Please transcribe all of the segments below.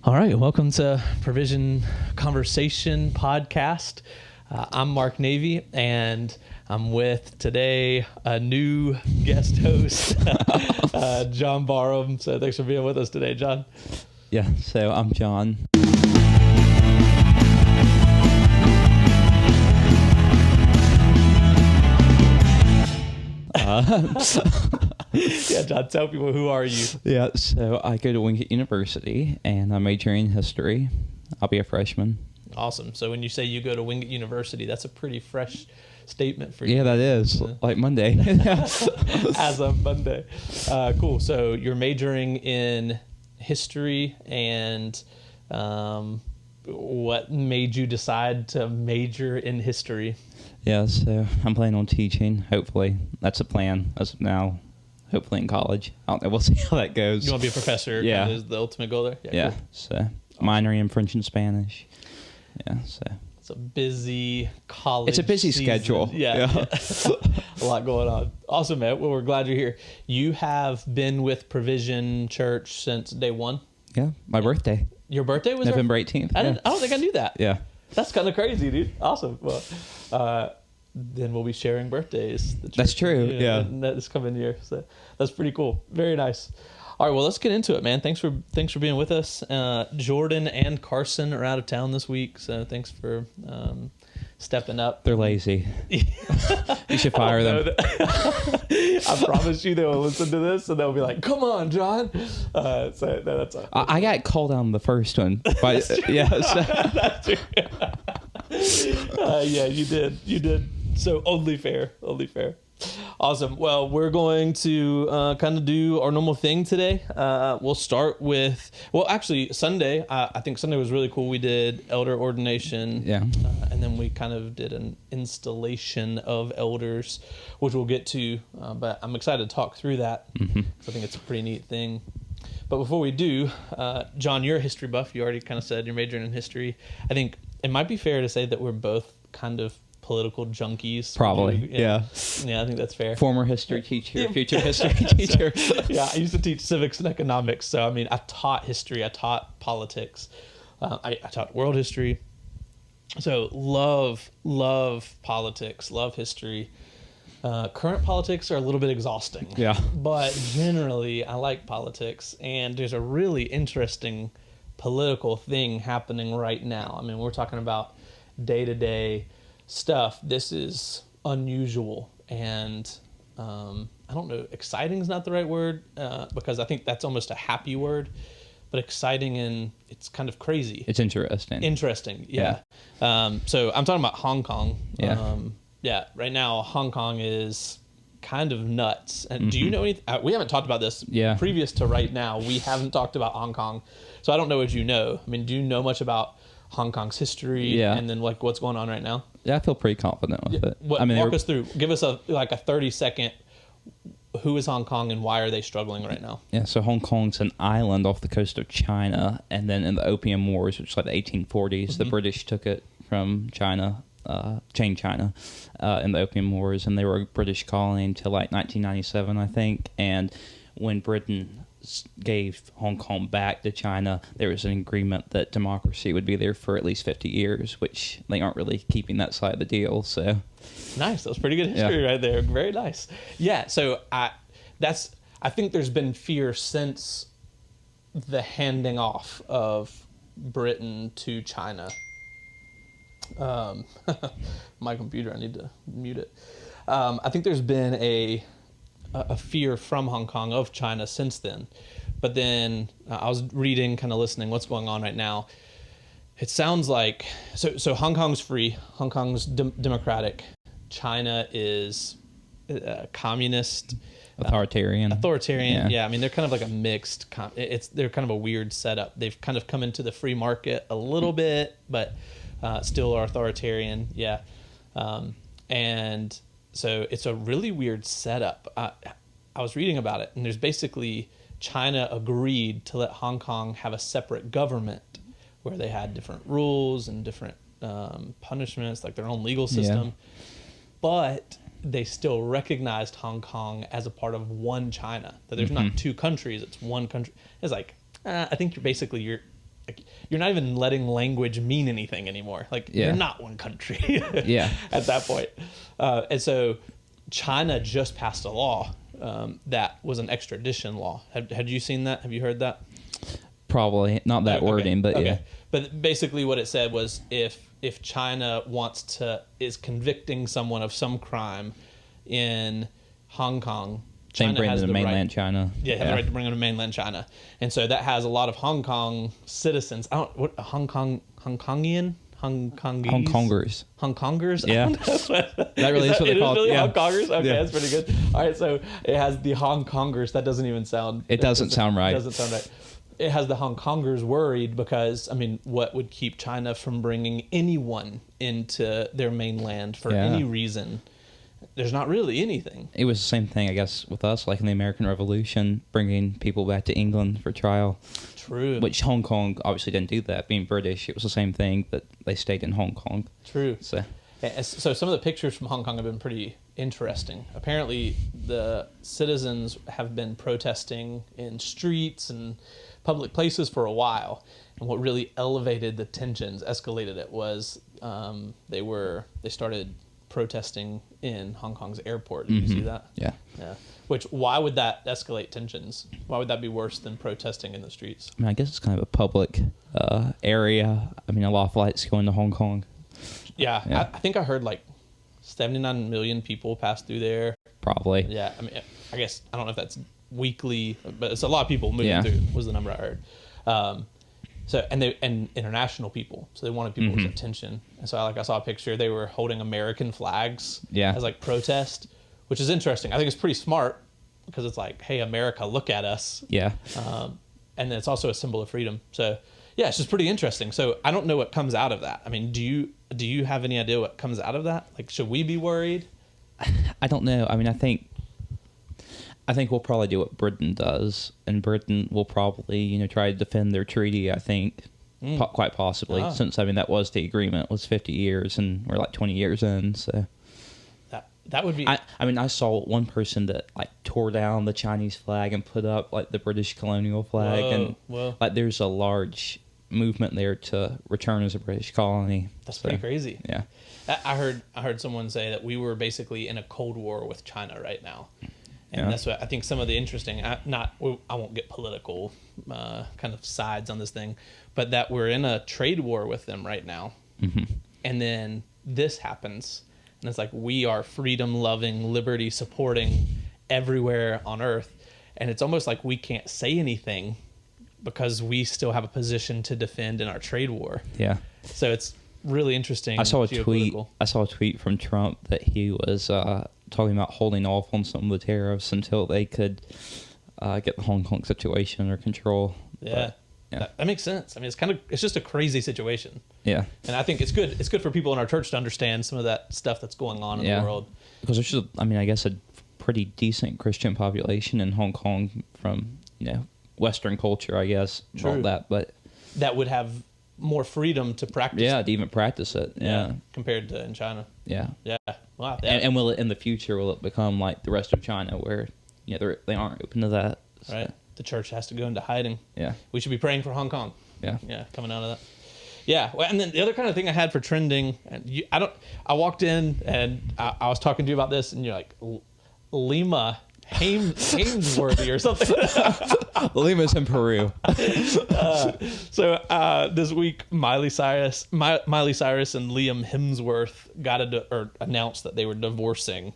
All right, welcome to Provision Conversation Podcast. I'm Mark Navy, and I'm with today a new guest host, John Barham. So thanks for being with us today, John. Yeah, so I'm John. Yeah, John, tell people, who are you? Yeah, so I go to Wingate University, and I'm majoring in history. I'll be a freshman. Awesome. So when you say you go to Wingate University, that's a pretty fresh statement for you. Yeah, that is. Like Monday. As of Monday. Cool. So you're majoring in history, and what made you decide to major in history? Yeah, so I'm planning on teaching, hopefully. That's the plan as of now. Hopefully in college. I don't know. We'll see how that goes. You want to be a professor? Yeah. Is the ultimate goal there? Yeah. Cool. So minoring in French and Spanish. Yeah, so. It's a busy college It's a busy season. schedule. Yeah. A lot going on. Awesome, man. Well, we're glad you're here. You have been with Provision Church since day one? Yeah, my birthday. Your birthday was November 18th. I don't think I knew that. Yeah. That's kind of crazy, dude. Awesome. Well, then we'll be sharing birthdays. That's true. Yeah. This coming year. So that's pretty cool. Very nice. All right. Well, let's get into it, man. Thanks for being with us. Jordan and Carson are out of town this week, so thanks for stepping up. They're lazy. You should fire them. I promise you they will listen to this and they'll be like, "Come on, John." I got called on the first one. But, yeah. So. That's true. Yeah, you did. So only fair. Awesome. Well, we're going to kind of do our normal thing today. We'll start with, actually Sunday. I think Sunday was really cool. We did elder ordination. Yeah. And then we kind of did an installation of elders, which we'll get to. But I'm excited to talk through that. Mm-hmm. 'Cause I think it's a pretty neat thing. But before we do, John, you're a history buff. You already kind of said you're majoring in history. I think it might be fair to say that we're both kind of political junkies. Probably, yeah. Yeah, I think that's fair. Former history teacher, future history teacher. Yeah, I used to teach civics and economics. So, I mean, I taught history. I taught politics. I taught world history. So, love politics, love history. Current politics are a little bit exhausting. Yeah. But generally, I like politics. And there's a really interesting political thing happening right now. I mean, we're talking about day-to-day stuff. This is unusual, and I don't know, exciting is not the right word, because I think that's almost a happy word, but exciting, and it's kind of crazy. It's interesting. Yeah. So I'm talking about Hong Kong. Yeah. Right now Hong Kong is kind of nuts. And do you know anything? We haven't talked about this. Yeah. Previous to right now, we haven't talked about Hong Kong, so I don't know what you know. I mean, do you know much about Hong Kong's history? Yeah. And then like what's going on right now? Yeah, I feel pretty confident with it. Walk us through. Give us a 30-second. Who is Hong Kong and why are they struggling right now? Yeah, so Hong Kong's an island off the coast of China, and then in the Opium Wars, which is like the 1840s, the British took it from China, in the Opium Wars, and they were a British colony until like 1997, I think. And when Britain gave Hong Kong back to China, there was an agreement that democracy would be there for at least 50 years, which they aren't really keeping that side of the deal. So nice. That was pretty good history right there. Very nice. Yeah. So I think there's been fear since the handing off of Britain to China. My computer, I need to mute it. I think there's been a fear from Hong Kong of China since then. But then I was reading, kind of listening what's going on right now. It sounds like, so Hong Kong's free, Hong Kong's democratic, China is communist. authoritarian. Yeah. I mean, they're kind of like a mixed, they're kind of a weird setup. They've kind of come into the free market a little bit, but still are authoritarian. Yeah. And so it's a really weird setup. I was reading about it, and there's basically China agreed to let Hong Kong have a separate government where they had different rules and different punishments, like their own legal system. Yeah. But they still recognized Hong Kong as a part of one China. That there's not two countries; it's one country. It's like I think you're you're not even letting language mean anything anymore. Like you're not one country. Yeah. At that point. And so China just passed a law that was an extradition law. Had you seen that? Have you heard that? Probably not that wording, but yeah. But basically, what it said was if China is convicting someone of some crime in Hong Kong, China has the mainland right, China. Yeah, has the right to bring them to mainland China, and so that has a lot of Hong Kong citizens. Hongkongers. Hongkongers? Yeah. That really is what they call it. Really yeah. Hongkongers? Okay, that's pretty good. All right, so it has the Hongkongers. That doesn't even sound... It doesn't sound right. It doesn't sound right. It has the Hongkongers worried because, I mean, what would keep China from bringing anyone into their mainland for any reason? There's not really anything. It was the same thing, I guess, with us, like in the American Revolution, bringing people back to England for trial. True. Which Hong Kong obviously didn't do that. Being British, it was the same thing, but they stayed in Hong Kong. True. So some of the pictures from Hong Kong have been pretty interesting. Apparently, the citizens have been protesting in streets and public places for a while. And what really elevated the tensions, escalated it, was they started protesting in Hong Kong's airport. Did you see that? Yeah. Yeah. Why would that escalate tensions? Why would that be worse than protesting in the streets? I mean, I guess it's kind of a public area. I mean, a lot of flights going to Hong Kong. Yeah. I think I heard like 79 million people pass through there. Probably. Yeah. I mean, I guess, I don't know if that's weekly, but it's a lot of people moving through was the number I heard. And international people, so they wanted people's attention. And so I saw a picture. They were holding American flags as like protest, which is interesting. I think it's pretty smart because it's like, hey, America, look at us. Yeah. And then it's also a symbol of freedom. So yeah, it's just pretty interesting. So I don't know what comes out of that. I mean, do you have any idea what comes out of that? Like, should we be worried? I don't know. I mean, I think we'll probably do what Britain does, and Britain will probably, try to defend their treaty, I think, quite possibly, since, that was the agreement, was 50 years, and we're like 20 years in, so... That would be... I saw one person that, tore down the Chinese flag and put up, the British colonial flag, there's a large movement there to return as a British colony. That's pretty crazy. Yeah. I heard someone say that we were basically in a Cold War with China right now. And that's what I think some of the interesting, I won't get political kind of sides on this thing, but that we're in a trade war with them right now. Mm-hmm. And then this happens. And it's like we are freedom-loving, liberty-supporting everywhere on Earth. And it's almost like we can't say anything because we still have a position to defend in our trade war. Yeah. So it's really interesting. I saw a tweet from Trump that he was talking about holding off on some of the tariffs until they could get the Hong Kong situation under control. Yeah. But, that makes sense. I mean, it's just a crazy situation. Yeah. And I think it's good. It's good for people in our church to understand some of that stuff that's going on in the world. Because there's just, I guess a pretty decent Christian population in Hong Kong from, Western culture, I guess. True. All that, but that would have more freedom to practice. Yeah, to even practice it. Yeah. Compared to in China. Yeah. Yeah. Wow. And will it in the future, will it become like the rest of China where they aren't open to that? So. Right. The church has to go into hiding. Yeah. We should be praying for Hong Kong. Yeah. Yeah, coming out of that. Yeah. Well, and then the other kind of thing I had for trending, and I walked in and I was talking to you about this, and you're like, Lima Hainsworthy or something. Lima's in Peru. So this week, Miley Cyrus and Liam Hemsworth announced that they were divorcing.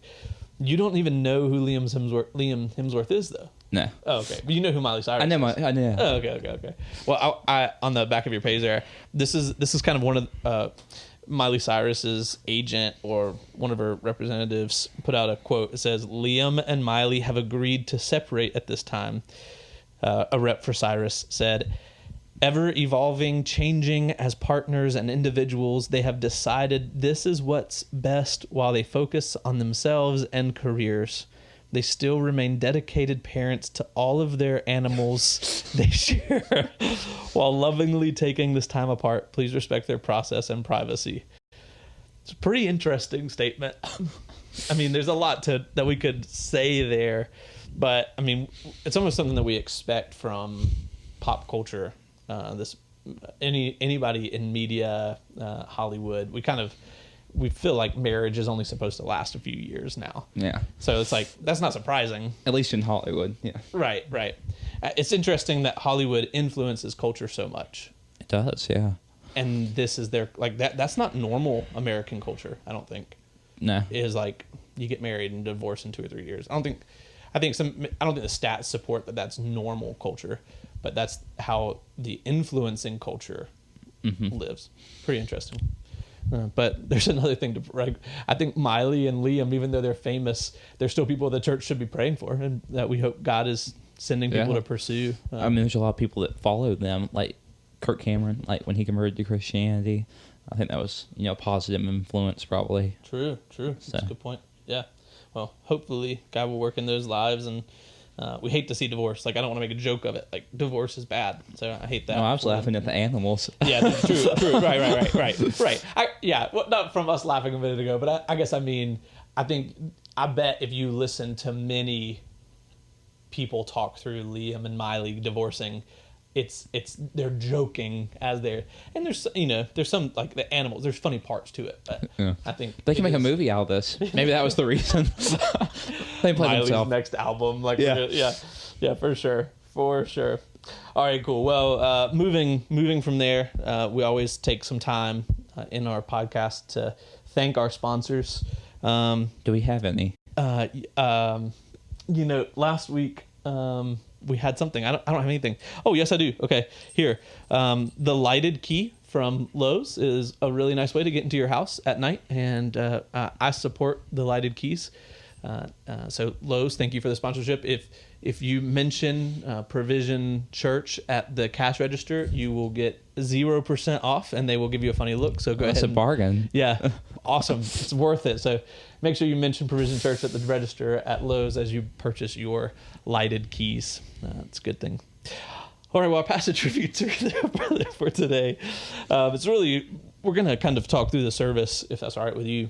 You don't even know who Liam Hemsworth is, though. No. Oh, okay. But you know who Miley Cyrus is. I know. Oh, okay. Well, I on the back of your page there, this is kind of one of Miley Cyrus's agent or one of her representatives put out a quote. It says, "Liam and Miley have agreed to separate at this time." A rep for Cyrus said, "Ever evolving, changing as partners and individuals, they have decided this is what's best while they focus on themselves and careers. They still remain dedicated parents to all of their animals they share while lovingly taking this time apart. Please respect their process and privacy." It's a pretty interesting statement. I mean, there's a lot that we could say there, but I mean, it's almost something that we expect from pop culture. This anybody in media, Hollywood, we feel like marriage is only supposed to last a few years now. Yeah. So it's like, that's not surprising. At least in Hollywood. Yeah. Right. It's interesting that Hollywood influences culture so much. It does. Yeah. And this is their, like, that's not normal American culture, I don't think. No. It is like, you get married and divorce in 2 or 3 years. I don't think the stats support that that's normal culture, but that's how the influencing culture lives. Pretty interesting. But there's another thing I think Miley and Liam, even though they're famous, they're still people the church should be praying for, and that we hope God is sending people to pursue. I mean, there's a lot of people that follow them, like Kirk Cameron, like when he converted to Christianity. I think that was, a positive influence probably. True. That's a good point. Yeah. Well, hopefully God will work in those lives, and we hate to see divorce. Like, I don't want to make a joke of it. Like, divorce is bad, so I hate that. No, I was laughing at the animals. Yeah, that's true. Right. Well, not from us laughing a minute ago, but I guess I bet if you listen to many people talk through Liam and Miley divorcing, they're joking and there's some, like, the animals, there's funny parts to it, but yeah. I think they can make a movie out of this. Maybe that was the reason. They play Miley's themselves. next album, like, yeah, for sure. All right, cool. Well, moving from there, we always take some time in our podcast to thank our sponsors. Do we have any? Last week we had something. I don't have anything. Oh, yes, I do. Okay, here. The lighted key from Lowe's is a really nice way to get into your house at night, and I support the lighted keys. So Lowe's, thank you for the sponsorship. If you mention Provision Church at the cash register, you will get 0% off, and they will give you a funny look. So go ahead. That's a bargain. Yeah, awesome. It's worth it. So make sure you mention Provision Church at the register at Lowe's as you purchase your lighted keys. It's a good thing. All right, well, our passage review for today. It's really, we're going to kind of talk through the service, if that's all right with you.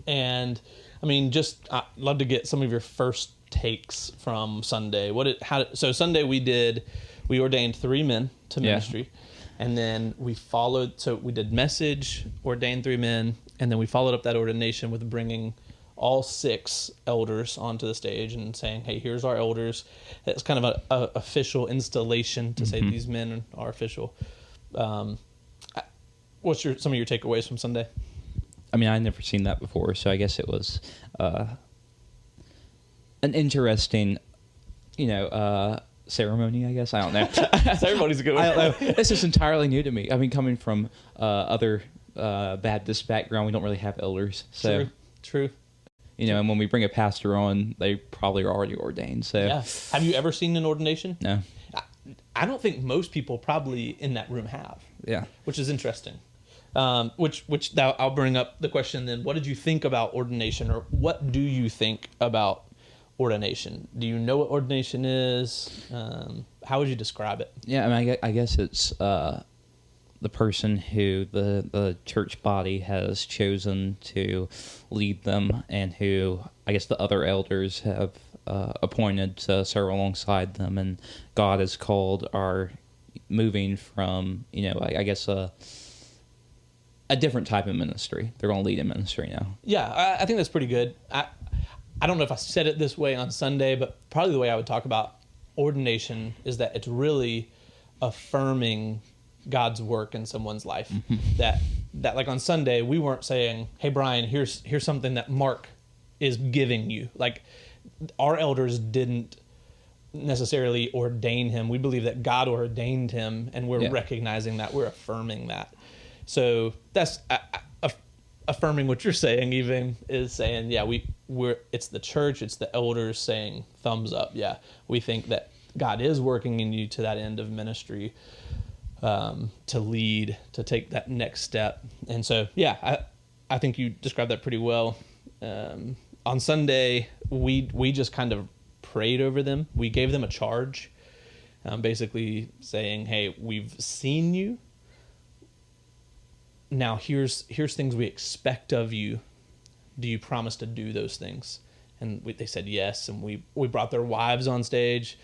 And I mean, I'd love to get some of your first takes from Sunday. So Sunday we ordained 3 men to ministry, and then we did message, ordained 3 men, and then we followed up that ordination with bringing all 6 elders onto the stage and saying, hey, here's our elders. It's kind of a official installation to say these men are official. What's some of your takeaways from Sunday? I mean, I'd never seen that before, so I guess it was an interesting, ceremony, I guess. I don't know. Ceremony's a good one. I don't know. This is entirely new to me. I mean, coming from other Baptist background, we don't really have elders. So True. And when we bring a pastor on, they probably are already ordained. So yeah. Have you ever seen an ordination? No. I don't think most people probably in that room have. Yeah. Which is interesting. Which now I'll bring up the question then, what did you think about ordination, or what do you think about ordination? Do you know what ordination is? How would you describe it? Yeah, I mean, I guess it's the person who the church body has chosen to lead them, and who I guess the other elders have appointed to serve alongside them, and God has called are moving from, I guess a different type of ministry. They're going to lead a ministry now. Yeah, I think that's pretty good. I don't know if I said it this way on Sunday, but probably the way I would talk about ordination is that it's really affirming God's work in someone's life. That like on Sunday, we weren't saying, hey, Brian, here's something that Mark is giving you. Like, our elders didn't necessarily ordain him. We believe that God ordained him, and we're recognizing that, we're affirming that. So that's affirming what you're saying. Even is saying, it's the church, it's the elders saying thumbs up. Yeah, we think that God is working in you to that end of ministry, to lead, to take that next step. And so, I think you described that pretty well. On Sunday, we just kind of prayed over them. We gave them a charge, basically saying, hey, we've seen you. Now here's things we expect of you. Do you promise to do those things? And they said yes, and we brought their wives on stage,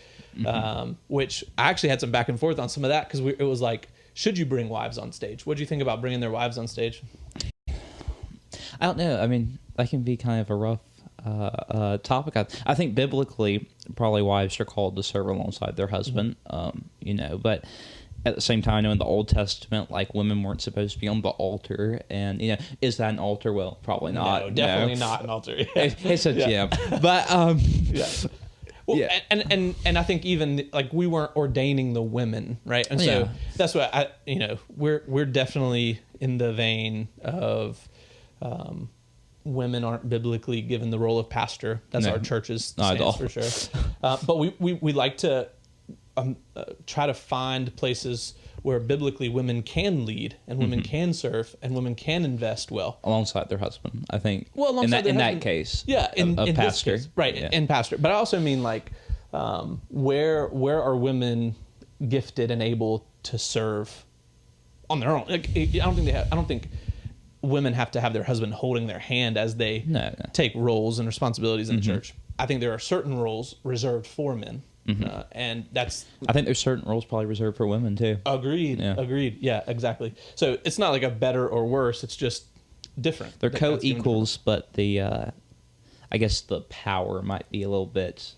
which I actually had some back and forth on some of that, because it was like, should you bring wives on stage? What do you think about bringing their wives on stage? I don't know. I mean, that can be kind of a rough topic. I think biblically, probably wives are called to serve alongside their husband. But at the same time, I know in the Old Testament, like, women weren't supposed to be on the altar, and is that an altar? Well, probably not. No, definitely not an altar. Yeah. It's a gym, but yeah. Well, yeah. And I think even like we weren't ordaining the women, right? And so that's what we're definitely in the vein of women aren't biblically given the role of pastor. That's our church's stance for sure. But we like to try to find places where biblically women can lead and women can serve and women can invest well alongside their husband. I think. Well, alongside in that case, in pastor, this case, right? Yeah. In pastor, but I also mean like where are women gifted and able to serve on their own? Like, I don't think women have to have their husband holding their hand as they take roles and responsibilities in the church. I think there are certain roles reserved for men. And that's... I think there's certain roles probably reserved for women too. Agreed. Yeah, exactly. So it's not like a better or worse. It's just different. They're co-equals, but the I guess the power might be a little bit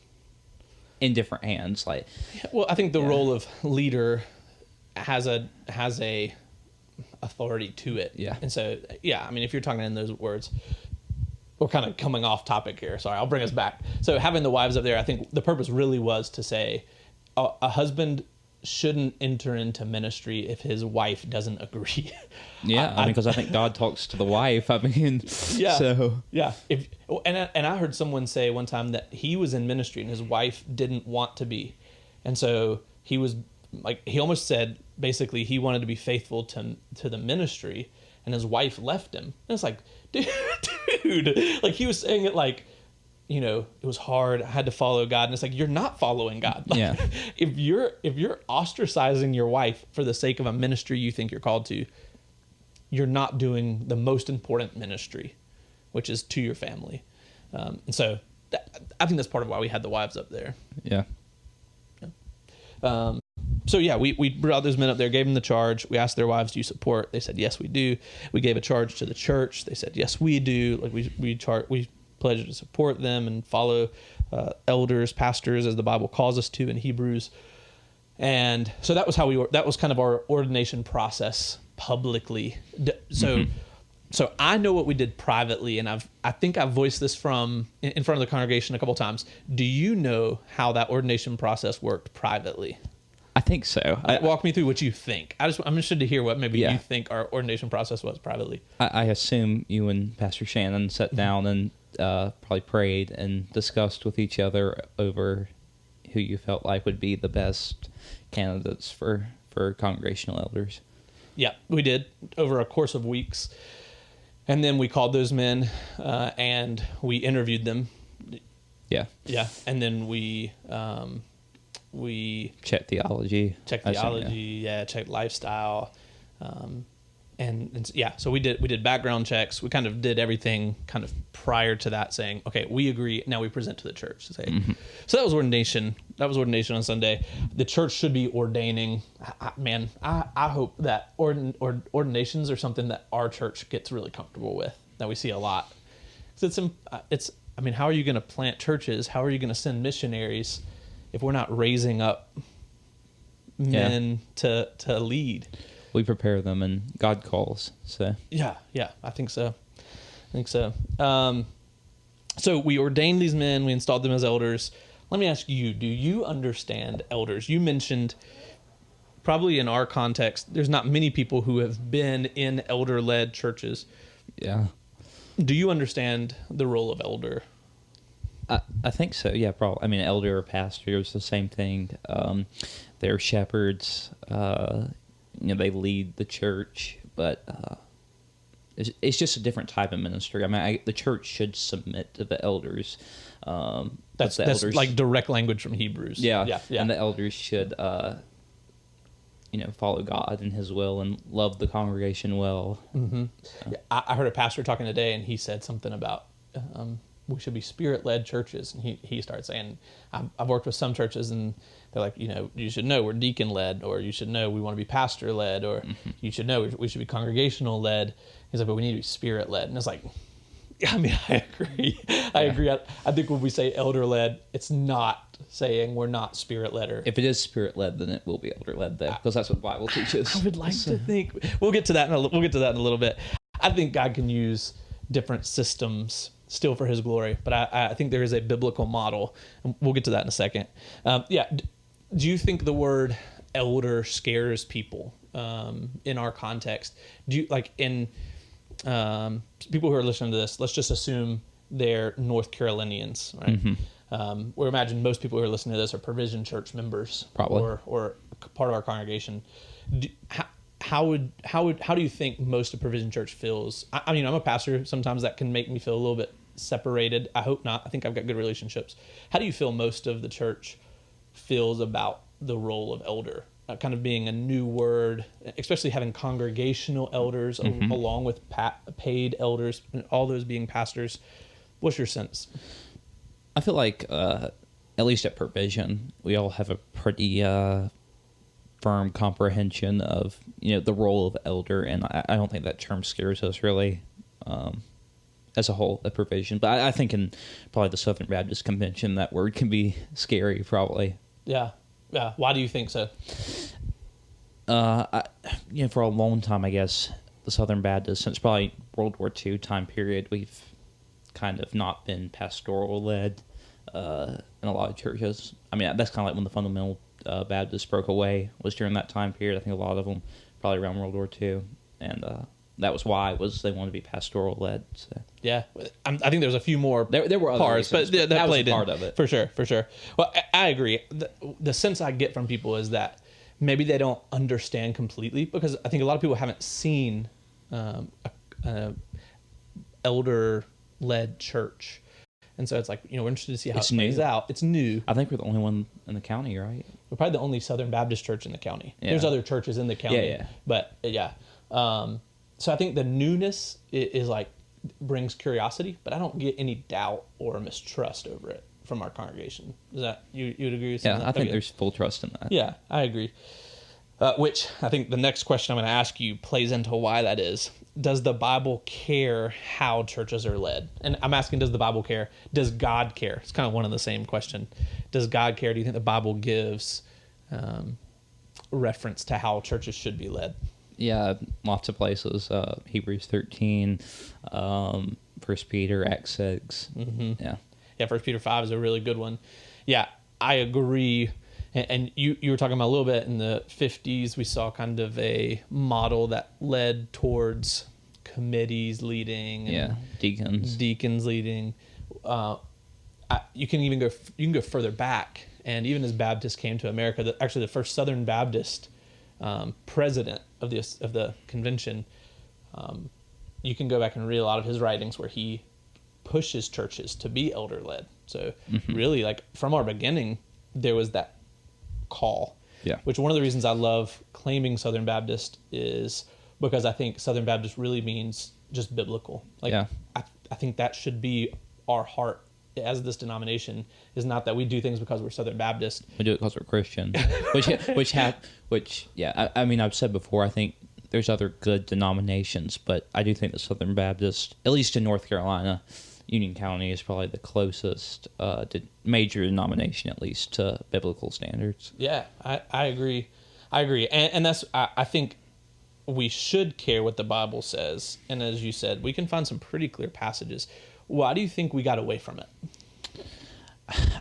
in different hands. Like, well, I think the role of leader has a authority to it. Yeah. And so, I mean, if you're talking in those words, we're kind of coming off topic here. Sorry, I'll bring us back. So having the wives up there, I think the purpose really was to say a husband shouldn't enter into ministry if his wife doesn't agree. Yeah, I mean, because I think God talks to the wife. I mean, so and I heard someone say one time that he was in ministry and his wife didn't want to be, and so he was like, he almost said basically he wanted to be faithful to the ministry, and his wife left him. And it's like, dude, like he was saying it like, it was hard. I had to follow God. And it's like, you're not following God. Like, if you're ostracizing your wife for the sake of a ministry you think you're called to, you're not doing the most important ministry, which is to your family. And so I think that's part of why we had the wives up there. Yeah. We brought those men up there, gave them the charge. We asked their wives, do you support? They said, yes, we do. We gave a charge to the church. They said, yes, we do. Like we pledge to support them and follow elders, pastors, as the Bible calls us to in Hebrews. And so that was that was kind of our ordination process publicly. So I know what we did privately, and I think I've voiced this in front of the congregation a couple times. Do you know how that ordination process worked privately? I think so. Walk me through what you think. I'm interested to hear what maybe you think our ordination process was privately. I assume you and Pastor Shannon sat down and probably prayed and discussed with each other over who you felt like would be the best candidates for congregational elders. Yeah, we did over a course of weeks. And then we called those men and we interviewed them. Yeah. Yeah. And then we checked theology. Checked lifestyle. So we did background checks. We kind of did everything kind of prior to that, saying, okay, we agree. Now we present to the church to say, So that was ordination. That was ordination on Sunday. The church should be ordaining. I hope that ordinations are something that our church gets really comfortable with, that we see a lot. It's how are you going to plant churches? How are you going to send missionaries if we're not raising up men to lead? We prepare them and God calls. So yeah, I think so. So we ordained these men, we installed them as elders. Let me ask you, do you understand elders? You mentioned probably in our context, there's not many people who have been in elder-led churches. Yeah. Do you understand the role of elder? I think so. Yeah, probably. I mean, elder or pastor is the same thing. They're shepherds. They lead the church, but it's just a different type of ministry. I mean, the church should submit to the elders. That's elders, like direct language from Hebrews. Yeah. And the elders should, follow God and His will and love the congregation well. Mm-hmm. So. Yeah, I heard a pastor talking today, and he said something about we should be spirit-led churches. And he started saying, I've worked with some churches and they're like, you should know we're deacon-led, or you should know we want to be pastor-led, or you should know we should be congregational-led. He's like, but we need to be spirit-led. And it's like, I mean, I agree. I agree. I think when we say elder-led, it's not saying we're not spirit-led. If it is spirit-led, then it will be elder-led, though, because that's what the Bible teaches. I would like to think we'll get to that in a little bit. I think God can use different systems still for His glory, but I think there is a biblical model, and we'll get to that in a second. Do you think the word elder scares people in our context? Do you people who are listening to this, let's just assume they're North Carolinians, right? Or imagine most people who are listening to this are Provision Church members, probably, or part of our congregation. How do you think most of Provision Church feels? I mean, I'm a pastor. Sometimes that can make me feel a little bit separated. I hope not. I think I've got good relationships. How do you feel most of the church feels about the role of elder? Kind of being a new word, especially having congregational elders along with paid elders, and all those being pastors. What's your sense? I feel like, at least at Provision, we all have a pretty firm comprehension of the role of elder, and I don't think that term scares us really as a whole at Provision. But I think in probably the Southern Baptist Convention, that word can be scary, probably. Yeah. Yeah. Why do you think so? For a long time, I guess, the Southern Baptists, since probably World War II time period, we've kind of not been pastoral-led in a lot of churches. I mean, that's kind of like when the fundamental Baptists broke away, was during that time period. I think a lot of them probably around World War II, and that was why they wanted to be pastoral-led. So. Yeah, I think there's a few more there were other parts, reasons, but that played was part of it. For sure. Well, I agree. The sense I get from people is that maybe they don't understand completely, because I think a lot of people haven't seen a elder-led church. And so it's like, we're interested to see how it plays out. It's new. I think we're the only one in the county, right? We're probably the only Southern Baptist church in the county. Yeah. There's other churches in the county. Yeah. But yeah. So I think the newness is like brings curiosity, but I don't get any doubt or mistrust over it from our congregation. Is that you would agree with that? Yeah, I think there's full trust in that. Yeah, I agree. Which I think the next question I'm going to ask you plays into why that is. Does the Bible care how churches are led? And I'm asking, does the Bible care? Does God care? It's kind of one and the same question. Does God care? Do you think the Bible gives reference to how churches should be led? Yeah, lots of places. Hebrews 13, 1 Peter, Acts 6. Yeah, 1 Peter 5 is a really good one. Yeah, I agree. And you were talking about a little bit in the 50s, we saw kind of a model that led towards committees leading. And deacons leading. You can go further back, and even as Baptists came to America, the first Southern Baptist president of the convention, you can go back and read a lot of his writings where he pushes churches to be elder led. So really, like from our beginning, there was that call. Yeah. Which one of the reasons I love claiming Southern Baptist is because I think Southern Baptist really means just biblical. Like I think that should be our heart as this denomination, is not that we do things because we're Southern Baptist. We do it because we're Christian. I mean, I've said before, I think there's other good denominations, but I do think the Southern Baptist, at least in North Carolina, Union County is probably the closest major denomination, at least, to biblical standards. Yeah, I agree. And that's, I think we should care what the Bible says. And as you said, we can find some pretty clear passages. Why do you think we got away from it?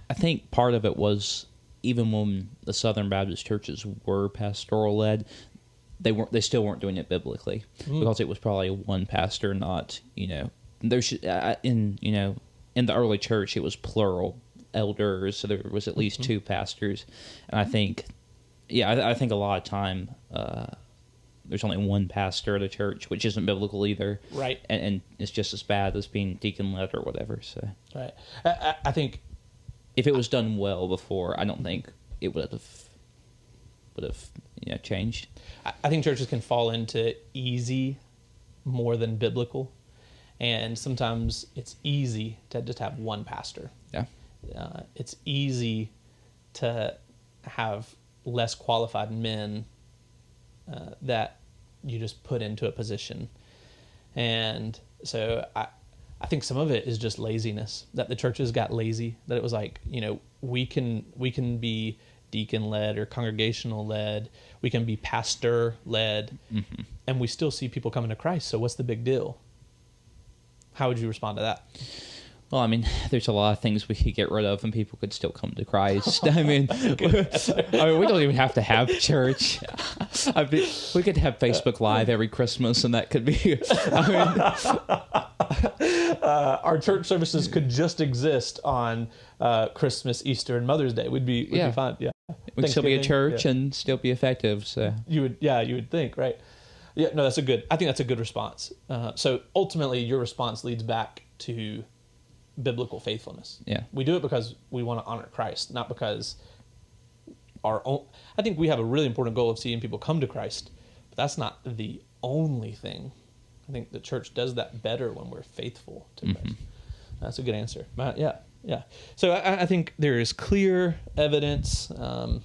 I think part of it was, even when the Southern Baptist churches were pastoral led, they still weren't doing it biblically, because it was probably one pastor, not, there should, in the early church it was plural elders, so there was at least two pastors. And I think I think a lot of time there's only one pastor at a church, which isn't biblical either, right? And it's just as bad as being deacon led or whatever. So right, I think if it was done well before, I don't think it would have changed. I think churches can fall into easy more than biblical. And sometimes it's easy to just have one pastor. Yeah. It's easy to have less qualified men that you just put into a position. And so I think some of it is just laziness, that the churches got lazy, that it was like, we can be deacon led or congregational led, we can be pastor led, and we still see people coming to Christ. So what's the big deal? How would you respond to that? Well, I mean, there's a lot of things we could get rid of and people could still come to Christ. I mean, we don't even have to have church. We could have Facebook Live every Christmas and that could be... Our church services could just exist on Christmas, Easter, and Mother's Day. We'd be fine. Yeah, we'd still be a church and still be effective. So you would think, right? Yeah, no, I think that's a good response. So ultimately, your response leads back to biblical faithfulness. Yeah, we do it because we want to honor Christ, not because our own. I think we have a really important goal of seeing people come to Christ, but that's not the only thing. I think the church does that better when we're faithful to Christ. That's a good answer. Yeah. So I think there is clear evidence. I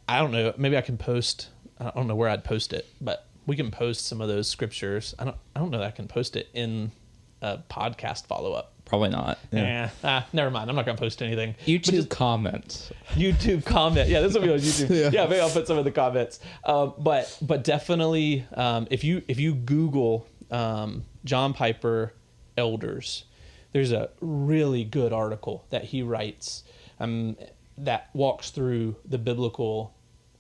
don't know. Maybe I can post. I don't know where I'd post it, but we can post some of those scriptures. I don't know that I can post it in a podcast follow-up. Probably not. Yeah. Never mind. I'm not going to post anything. YouTube comments. YouTube comment. Yeah, this will be on YouTube. Yeah, maybe I'll put some of the comments. But definitely, if you Google John Piper elders, there's a really good article that he writes that walks through the biblical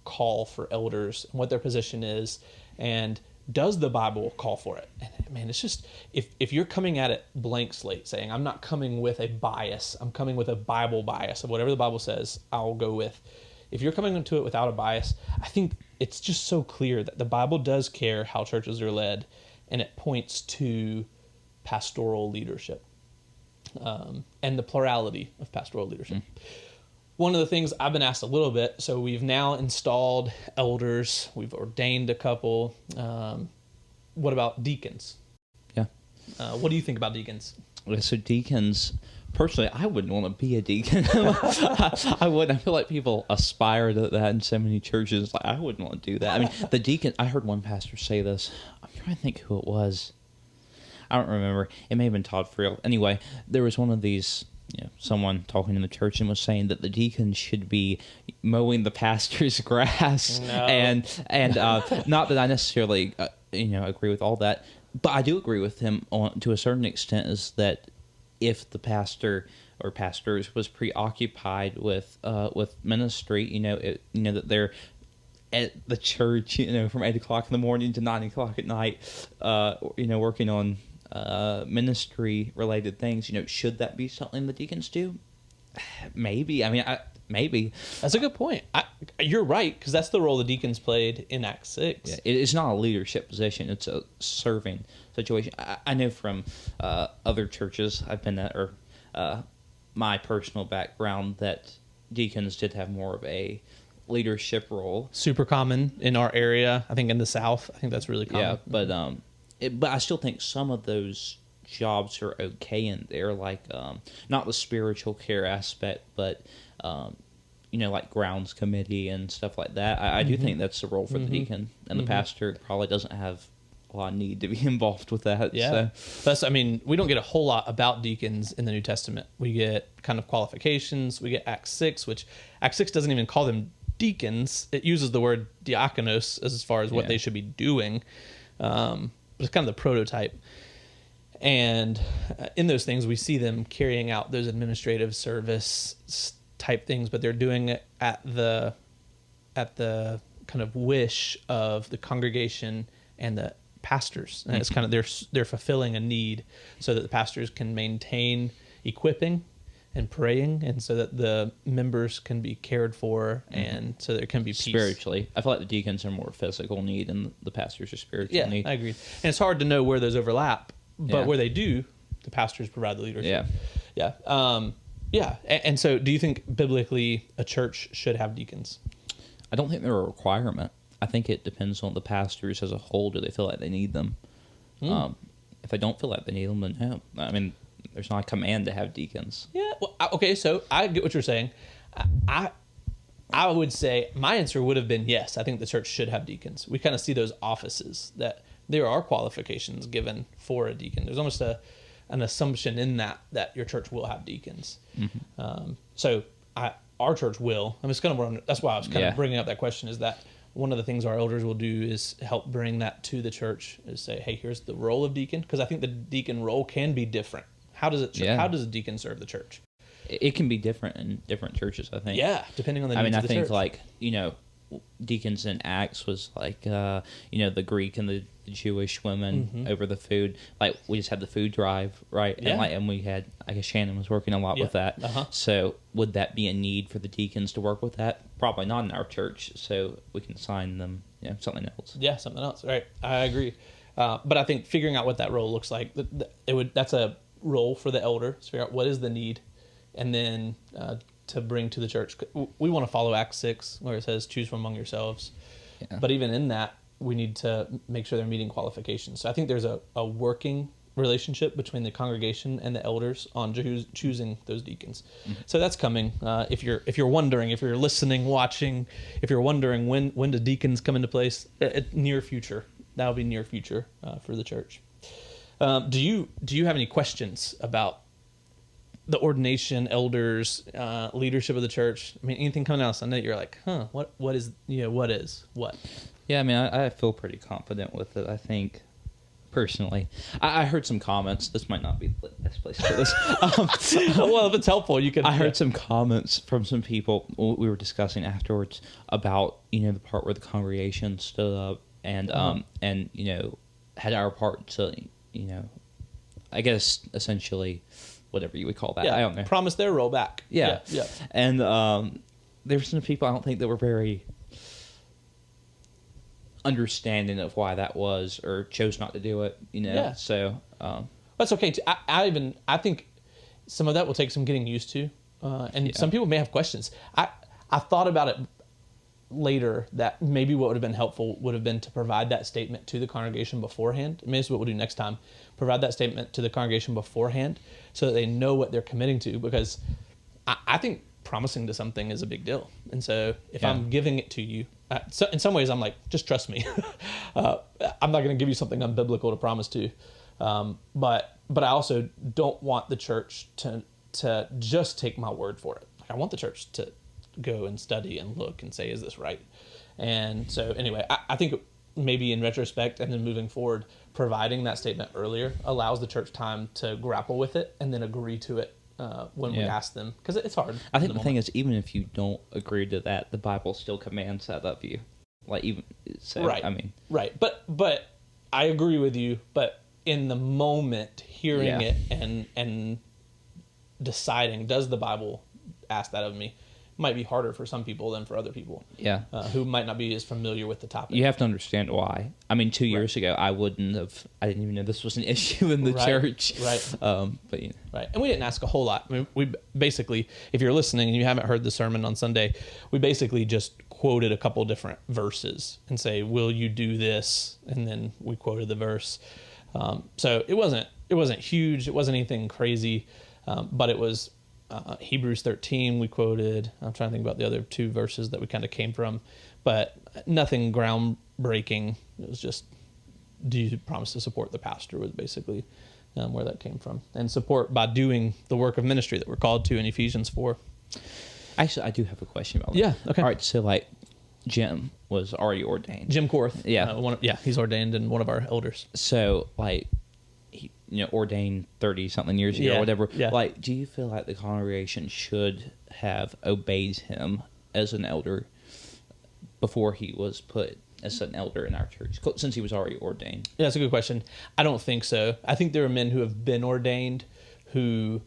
call for elders and what their position is, and does the Bible call for it? And man, it's just, if you're coming at it blank slate, saying, I'm not coming with a bias, I'm coming with a Bible bias of whatever the Bible says, I'll go with. If you're coming into it without a bias, I think it's just so clear that the Bible does care how churches are led, and it points to pastoral leadership and the plurality of pastoral leadership. One of the things I've been asked a little bit, so we've now installed elders, we've ordained a couple. What about deacons? Yeah. What do you think about deacons? So deacons, personally, I wouldn't want to be a deacon. I wouldn't. I feel like people aspire to that in so many churches. Like, I wouldn't want to do that. I mean, the deacon, I heard one pastor say this. I'm trying to think who it was. I don't remember. It may have been Todd Friel. Anyway, there was one of these... someone talking in the church and was saying that the deacons should be mowing the pastor's grass. No. and not that I necessarily agree with all that, but I do agree with him to a certain extent, is that if the pastor or pastors was preoccupied with ministry, that they're at the church, from 8 o'clock in the morning to 9 o'clock at night, working on ministry related things, should that be something the deacons do? Maybe. I mean, maybe. That's a good point. You're right, because that's the role the deacons played in Acts 6. Yeah, it's not a leadership position. It's a serving situation. I know from other churches I've been at, or my personal background, that deacons did have more of a leadership role. Super common in our area. I think in the South. I think that's really common. Yeah, but I still think some of those jobs are okay in there, like not the spiritual care aspect, but like grounds committee and stuff like that. I do think that's the role for the deacon, and the pastor probably doesn't have a lot of need to be involved with that. Yeah, so. We don't get a whole lot about deacons in the New Testament. We get kind of qualifications. We get Acts 6, which Acts 6 doesn't even call them deacons. It uses the word diakonos as far as what they should be doing. But it's kind of the prototype. And in those things, we see them carrying out those administrative service type things, but they're doing it at the kind of wish of the congregation and the pastors. And it's kind of they're fulfilling a need so that the pastors can maintain equipping and praying, and so that the members can be cared for, and so there can be peace. Spiritually. I feel like the deacons are more physical need and the pastors are spiritual need. Yeah, I agree. And it's hard to know where those overlap, but where they do, the pastors provide the leadership. Yeah. And so do you think biblically a church should have deacons? I don't think they're a requirement. I think it depends on the pastors as a whole. Do they feel like they need them? If they don't feel like they need them, then no. I mean, there's not a command to have deacons. Yeah. Well, okay. So I get what you're saying. I would say my answer would have been yes. I think the church should have deacons. We kind of see those offices that there are qualifications given for a deacon. There's almost an assumption in that your church will have deacons. So our church will. I mean, it's kind of that's why I was kind of bringing up that question. Is that one of the things our elders will do is help bring that to the church, is say, hey, here's the role of deacon, because I think the deacon role can be different. How does a deacon serve the church? It can be different in different churches, I think. Yeah, depending on the needs of the church. I think, like, deacons in Acts was like, the Greek and the Jewish women over the food. Like, we just had the food drive, right? Yeah. And we had, I guess Shannon was working a lot with that. So would that be a need for the deacons to work with that? Probably not in our church. So we can assign them, something else. Yeah, something else. Right. I agree. But I think figuring out what that role looks like, that's a role for the elder to figure out what is the need, and then to bring to the church. We want to follow Acts 6, where it says, choose from among yourselves. Yeah. But even in that, we need to make sure they're meeting qualifications. So I think there's a working relationship between the congregation and the elders on choosing those deacons. So that's coming. If you're wondering, if you're listening, watching, if you're wondering when do deacons come into place, near future. That'll be near future for the church. Do you have any questions about the ordination, elders, leadership of the church? I mean, anything coming out of Sunday, you're like, what is? Yeah, I mean, I feel pretty confident with it, I think, personally. I heard some comments. This might not be the best place for this. Well, if it's helpful, you can. I heard some comments from some people we were discussing afterwards about, the part where the congregation stood up and had our part to, I guess, essentially, whatever you would call that. Yeah, I don't know. Promise their role back. Yeah. Yeah. And there were some people I don't think that were very understanding of why that was, or chose not to do it, Yeah. So that's okay too. I think some of that will take some getting used to, and some people may have questions. I thought about it later that maybe what would have been helpful would have been to provide that statement to the congregation beforehand. Maybe that's what we'll do next time. Provide that statement to the congregation beforehand so that they know what they're committing to, because I think promising to something is a big deal. And so if I'm giving it to you, so in some ways I'm like, just trust me. I'm not going to give you something unbiblical to promise to. But I also don't want the church to just take my word for it. I want the church to go and study and look and say, is this right? And so anyway, I think maybe in retrospect and then moving forward, providing that statement earlier allows the church time to grapple with it and then agree to it when we ask them, because it's hard. I think the thing is, even if you don't agree to that, the Bible still commands that of you. Like, even so, right. I mean, right. But I agree with you. But in the moment, hearing it and deciding, does the Bible ask that of me? Might be harder for some people than for other people. Yeah. Who might not be as familiar with the topic. You have to understand why. I mean, 2 years ago, I didn't even know this was an issue in the church. Right. But Right. And we didn't ask a whole lot. I mean, we basically, if you're listening and you haven't heard the sermon on Sunday, we basically just quoted a couple different verses and say, will you do this? And then we quoted the verse. So it wasn't huge. It wasn't anything crazy. But it was, Hebrews 13 we quoted. I'm trying to think about the other two verses that we kind of came from, but nothing groundbreaking. It was just, do you promise to support the pastor, was basically where that came from, and support by doing the work of ministry that we're called to in Ephesians 4. Actually, I do have a question about that. Yeah, okay. All right, so like Jim was already ordained. Jim Korth. Yeah. He's ordained and one of our elders. So like, he, ordained 30-something years ago or whatever. Yeah. Like, do you feel like the congregation should have obeyed him as an elder before he was put as an elder in our church, since he was already ordained? Yeah, that's a good question. I don't think so. I think there are men who have been ordained who,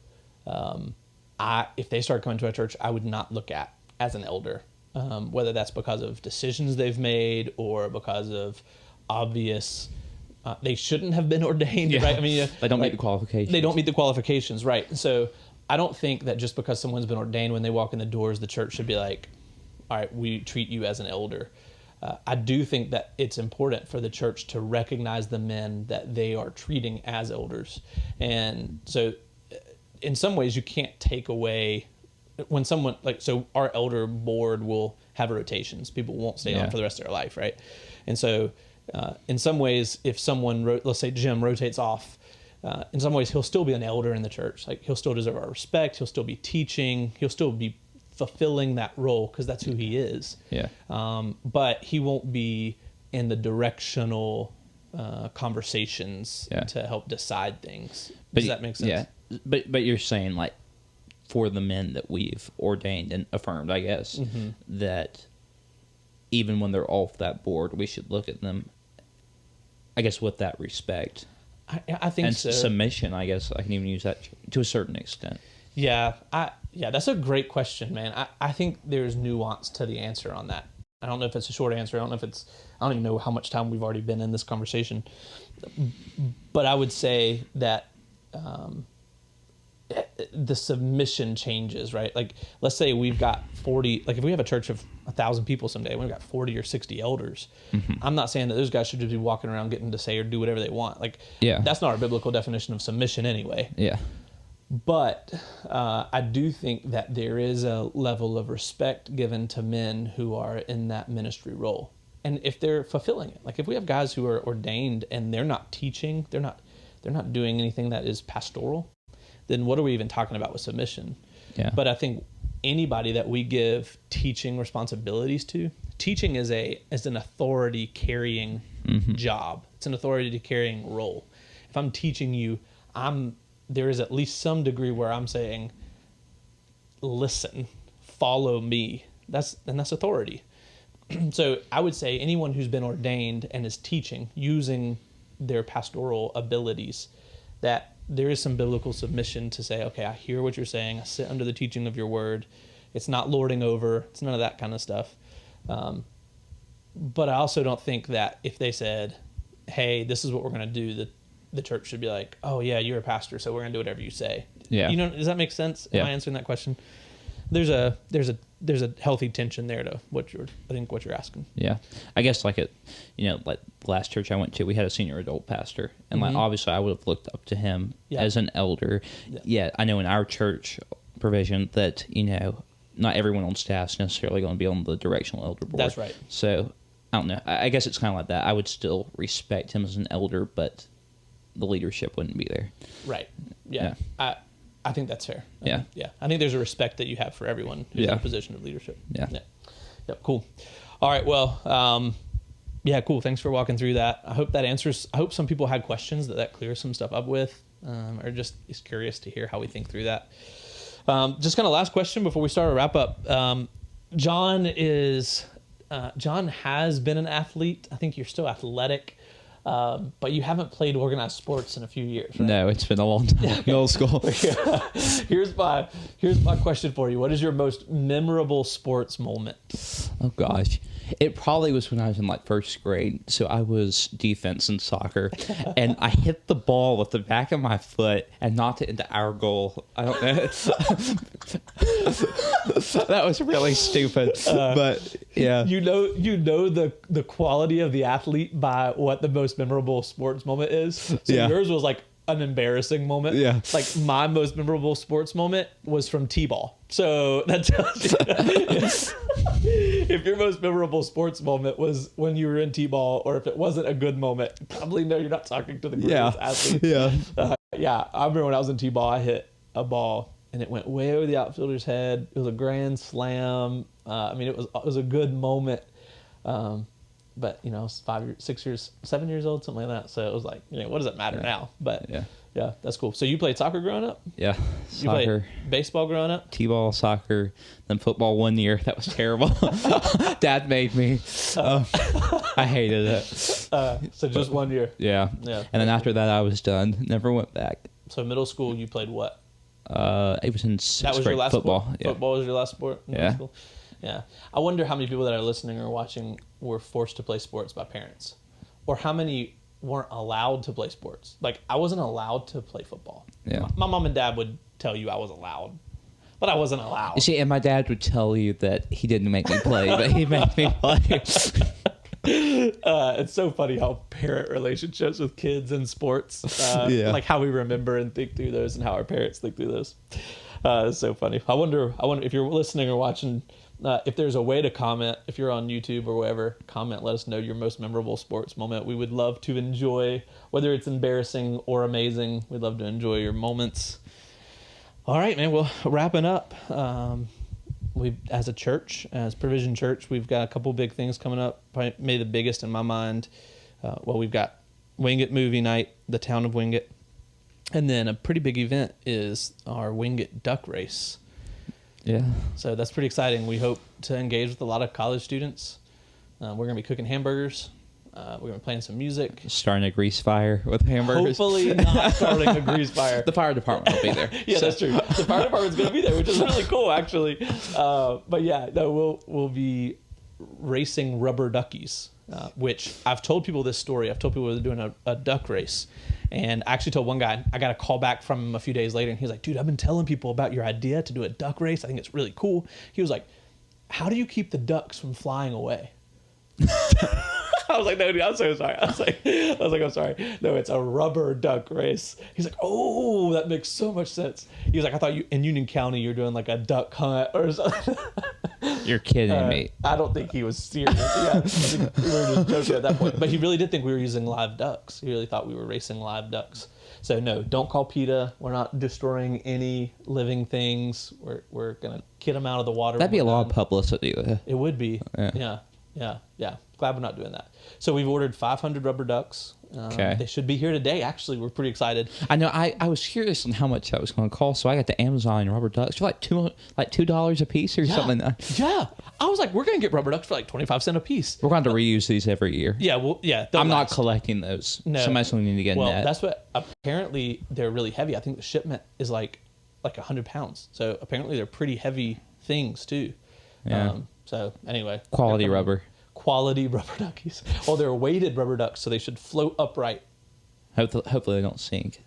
if they start coming to our church, I would not look at as an elder, whether that's because of decisions they've made or because of obvious... they shouldn't have been ordained, right? I mean, they don't meet the qualifications. They don't meet the qualifications, right? So I don't think that just because someone's been ordained, when they walk in the doors, the church should be like, all right, we treat you as an elder. I do think that it's important for the church to recognize the men that they are treating as elders. And so in some ways you can't take away when someone so our elder board will have rotations. People won't stay on for the rest of their life. Right. And so in some ways, if someone, let's say Jim rotates off, in some ways he'll still be an elder in the church. Like he'll still deserve our respect. He'll still be teaching. He'll still be fulfilling that role because that's who he is. Yeah. But he won't be in the directional conversations to help decide things. Does that make sense? Yeah. But you're saying like for the men that we've ordained and affirmed, I guess, that even when they're off that board, we should look at them, I guess, with that respect. I think and so. Submission, I guess I can even use that to a certain extent. Yeah, that's a great question, man. I think there's nuance to the answer on that. I don't know if it's a short answer. I don't even know how much time we've already been in this conversation. But I would say that the submission changes, right? Like, let's say we've got 40, like if we have a church of 1,000 people someday, we've got 40 or 60 elders. I'm not saying that those guys should just be walking around getting to say or do whatever they want. Like, that's not our biblical definition of submission anyway. Yeah. But I do think that there is a level of respect given to men who are in that ministry role. And if they're fulfilling it, like if we have guys who are ordained and they're not teaching, they're not doing anything that is pastoral, then what are we even talking about with submission? Yeah. But I think anybody that we give teaching responsibilities to, teaching is an authority carrying job. It's an authority carrying role. If I'm teaching you, there is at least some degree where I'm saying, listen, follow me. That's authority. So I would say anyone who's been ordained and is teaching using their pastoral abilities, that there is some biblical submission to say, okay, I hear what you're saying. I sit under the teaching of your word. It's not lording over. It's none of that kind of stuff. But I also don't think that if they said, hey, this is what we're going to do, the church should be like, oh yeah, you're a pastor, so we're going to do whatever you say. Yeah. Does that make sense? Am I answering that question? There's a healthy tension there to what you're asking. Yeah. I guess like the last church I went to, we had a senior adult pastor, and like obviously I would have looked up to him as an elder. Yeah. I know in our church provision that, not everyone on staff is necessarily going to be on the directional elder board. That's right. So I don't know. I guess it's kind of like that. I would still respect him as an elder, but the leadership wouldn't be there. Right. Yeah. I think that's fair. Yeah. I think there's a respect that you have for everyone who's in a position of leadership. Yeah. Yep. Cool. All right. Well, cool. Thanks for walking through that. I hope that answers. I hope some people had questions that clears some stuff up with, or just is curious to hear how we think through that. Just kind of last question before we start a wrap up. John has been an athlete. I think you're still athletic. But you haven't played organized sports in a few years, right? No, it's been a long time. Old school. Here's my question for you. What is your most memorable sports moment? Oh gosh. It probably was when I was in like first grade. So I was defense in soccer, and I hit the ball with the back of my foot and knocked it into our goal. I don't know. That was really stupid. But yeah, you know the quality of the athlete by what the most memorable sports moment is. So yours was like an embarrassing moment. Yeah. Like my most memorable sports moment was from T-ball. So that tells you if your most memorable sports moment was when you were in T-ball, or if it wasn't a good moment, probably no, you're not talking to the greatest athlete. Yeah. I remember when I was in T-ball, I hit a ball and it went way over the outfielder's head. It was a grand slam. It was a good moment. But I was 7 years old, something like that. So it was like, what does it matter now? But yeah, that's cool. So you played soccer growing up? Yeah, you played baseball growing up? T-ball, soccer, then football 1 year. That was terrible. Dad made me. I hated it. So just 1 year? Yeah. And then after that, I was done. Never went back. So middle school, you played what? It was in sixth grade. That was your last football. Sport? Yeah. Football was your last sport in middle school? Yeah. I wonder how many people that are listening or watching were forced to play sports by parents, or how many weren't allowed to play sports. Like, I wasn't allowed to play football. Yeah. My mom and dad would tell you I was allowed, but I wasn't allowed. You see, and my dad would tell you that he didn't make me play, but he made me play. It's so funny how parent relationships with kids and sports, like how we remember and think through those, and how our parents think through those. It's so funny. I wonder if you're listening or watching, if there's a way to comment, if you're on YouTube or wherever, comment, let us know your most memorable sports moment. We would love to enjoy, whether it's embarrassing or amazing, we'd love to enjoy your moments. All right, man, well, wrapping up, as a church, as Provision Church, we've got a couple big things coming up. Probably maybe the biggest in my mind. We've got Wingate Movie Night, the town of Wingate. And then a pretty big event is our Wingate Duck Race. Yeah. So that's pretty exciting. We hope to engage with a lot of college students. We're going to be cooking hamburgers. We're going to be playing some music. Starting a grease fire with hamburgers. Hopefully not starting a grease fire. The fire department will be there. Yeah, so. That's true. The fire department's going to be there, which is really cool, actually. But yeah, no, we'll be racing rubber duckies, which I've told people this story. I've told people we're doing a duck race. And I actually told one guy, I got a call back from him a few days later, and he's like, dude, I've been telling people about your idea to do a duck race. I think it's really cool. He was like, how do you keep the ducks from flying away? I was like, no, dude, I'm so sorry. I was like, I'm sorry. No, it's a rubber duck race. He's like, oh, that makes so much sense. He was like, I thought you in Union County, you're doing like a duck hunt or something. You're kidding me. I don't think he was serious. Yeah, I think we were just joking at that point. But he really did think we were using live ducks. He really thought we were racing live ducks. So no, don't call PETA. We're not destroying any living things. We're gonna get them out of the water. That'd be a lot of publicity. It would be. Yeah. Glad we're not doing that. So we've ordered 500 rubber ducks. Okay. They should be here today. Actually, we're pretty excited. I know. I was curious on how much that was going to cost, so I got the Amazon rubber ducks for like $2 a piece or something. Yeah. I was like, we're gonna get rubber ducks for like 25 cents a piece. We're going to reuse these every year. Yeah. Well, yeah. I'm not collecting those. No. Somebody's going to need to get Well, net. that's what. Apparently, they're really heavy. I think the shipment is like 100 pounds. So apparently, they're pretty heavy things too. Yeah. So anyway, Quality rubber duckies. Well, they're weighted rubber ducks, so they should float upright. Hopefully they don't sink,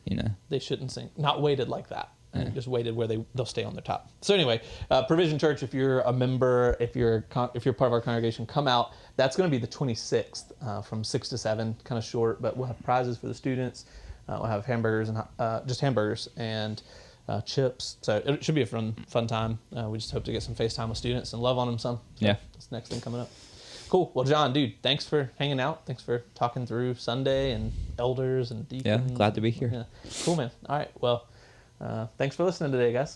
They shouldn't sink. Not weighted like that. Just weighted where they'll stay on the top. So anyway, Provision Church, if you're a member, if you're part of our congregation, come out. That's going to be the 26th from 6 to 7, kind of short, but we'll have prizes for the students. We'll have hamburgers and just hamburgers and chips. So it should be a fun time. We just hope to get some FaceTime with students and love on them some. So yeah. That's the next thing coming up. Cool. Well, John, dude, thanks for hanging out. Thanks for talking through Sunday and elders and deacons. Yeah, glad to be here. Yeah. Cool, man. All right. Well, thanks for listening today, guys.